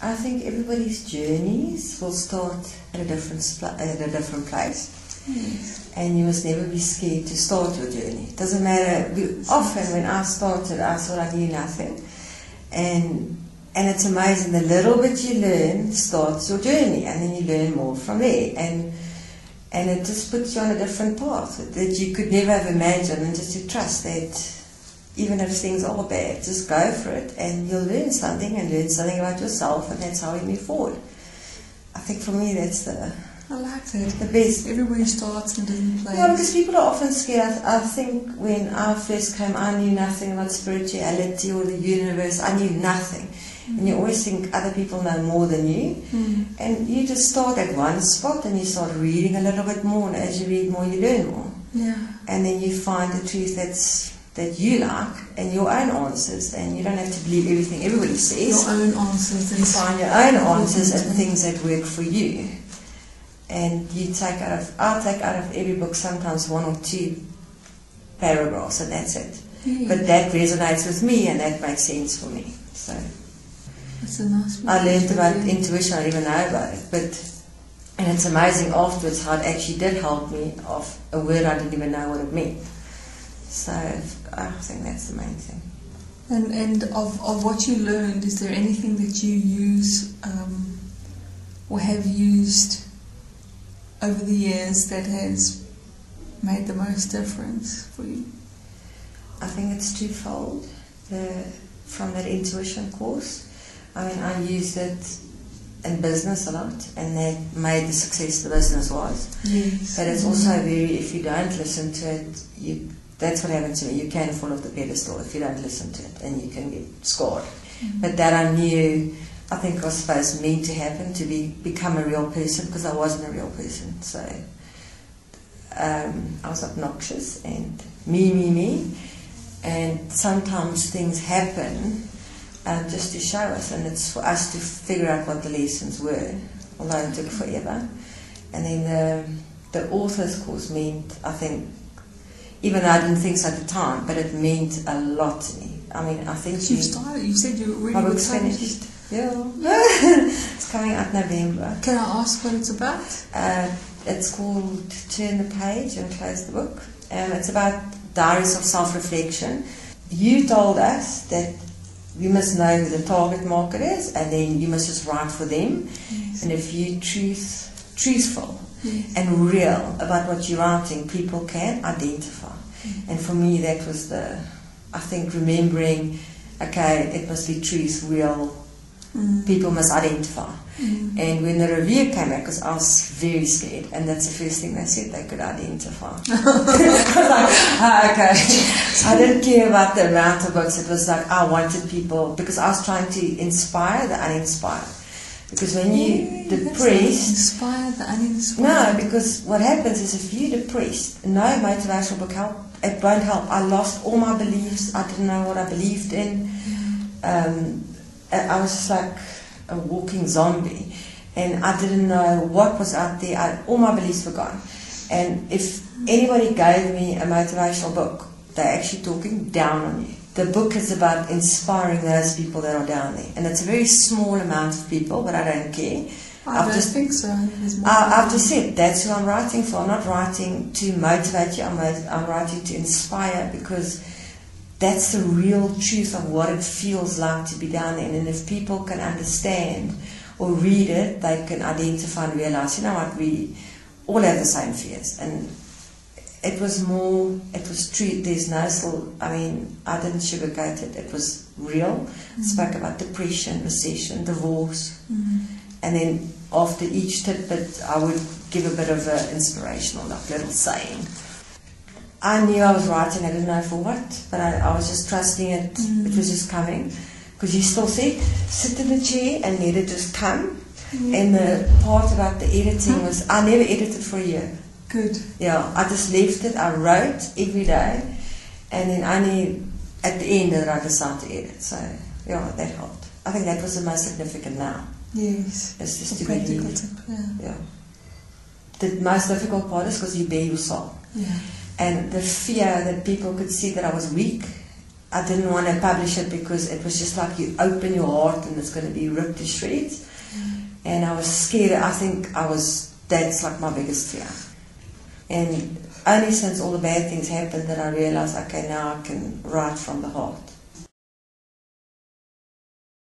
I think everybody's journeys will start at a different place. Yes. And you must never be scared to start your journey. It doesn't matter. Often when I started, I thought I knew nothing. And it's amazing, the little bit you learn starts your journey, and then you learn more from there. And it just puts you on a different path that you could never have imagined, and just to trust that even if things are bad, just go for it, and you'll learn something about yourself, and that's how you move forward. I think for me that's I like that. the best. Everybody starts in a different place. Yeah, because people are often scared. I think when I first came, I knew nothing about spirituality or the universe. I knew nothing. And you always think other people know more than you. And you just start at one spot and you start reading a little bit more, and as you read more, you learn more. Yeah. And then you find the truth that you like, and your own answers, and you don't have to believe everything everybody says. Your own answers. You find your own answers and things that work for you. And I'll take out of every book sometimes 1 or 2 paragraphs, and that's it. Yeah. But that resonates with me, and that makes sense for me. So That's a nice I learned about intuition. I didn't even know about it, and it's amazing afterwards how it actually did help me of a word I didn't even know what it meant. So I think that's the main thing. And of what you learned, is there anything that you use or have used over the years that has made the most difference for you? I think it's twofold. From that intuition course, I mean, I used it in business a lot, and that made the success the business was. Yes. But it's also if you don't listen to it, that's what happened to me. You can fall off the pedestal if you don't listen to it, and you can get scarred. But that I knew, I think was supposed meant to happen, to become a real person, because I wasn't a real person. So I was obnoxious and me. And sometimes things happen just to show us, and it's for us to figure out what the lessons were, although it took forever. And then the author's course meant, I think, even though I didn't think so at the time, but it meant a lot to me. I mean, I think you started. You said you were really my book's excited. finished. Yeah. It's coming out November. Can I ask what it's about? It's called Turn the Page and Close the Book. It's about diaries of self-reflection. You told us that we must know who the target market is, and then you must just write for them. Yes. And if you're truthful Yes. and real about what you're writing, people can identify. And for me, that was I think, remembering, okay, it must be truth, real. People must identify. And when the review came back, because I was very scared, and that's the first thing they said, they could identify. Okay. I didn't care about the amount of books. It was like I wanted people, because I was trying to inspire the uninspired. Because when you're depressed, inspire the uninspired. no, because what happens is if you're depressed, no motivational book it won't help. I lost all my beliefs. I didn't know what I believed in. I was just like a walking zombie, and I didn't know what was out there. All my beliefs were gone. And if anybody gave me a motivational book, they're actually talking down on you. The book is about inspiring those people that are down there, and it's a very small amount of people, but I don't care. I don't think so. I've just said that's who I'm writing for. I'm not writing to motivate you. I'm writing to inspire, because that's the real truth of what it feels like to be down there. And if people can understand or read it, they can identify and realize, you know what, we all have the same fears. And it was true. There's no I didn't sugarcoat it. It was real. It spoke about depression, recession, divorce. And then after each tidbit, I would give a bit of an inspirational, little saying. I knew I was writing, I didn't know for what, but I was just trusting it. It was just coming. Because you still said, sit in the chair and let it just come. And the part about the editing was, I never edited for a year. Good. Yeah, I just left it. I wrote every day, and then only at the end that I decided to edit. So, yeah, that helped. I think that was the most significant now. Yes. It's just to practical believe. tip, Yeah. The most difficult part is because you bear your soul. Yeah. And the fear that people could see that I was weak, I didn't want to publish it because it was just like you open your heart and it's going to be ripped to shreds. And I was scared. I think that's like my biggest fear. And only since all the bad things happened that I realized, okay, now I can write from the heart.